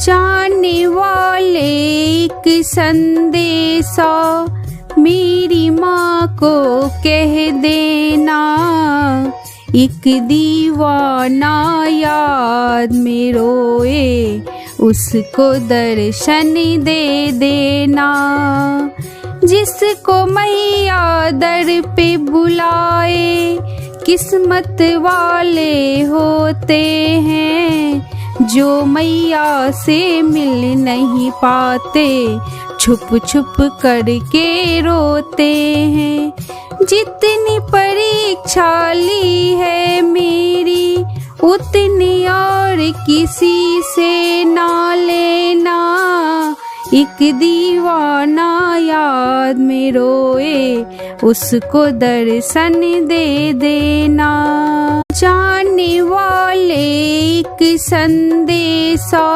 जाने वाले एक संदेशा मेरी माँ को कह देना, एक दीवाना याद में रोए उसको दर्शन दे देना। जिसको मैया दर पे बुलाए किस्मत वाले होते हैं, जो मैया से मिल नहीं पाते छुप छुप करके रोते हैं। जितनी परीक्षा ली है मेरी उतनी और किसी से ना लेना, एक दीवाना याद में रोए उसको दर्शन दे देना। जाने वाले एक संदेशा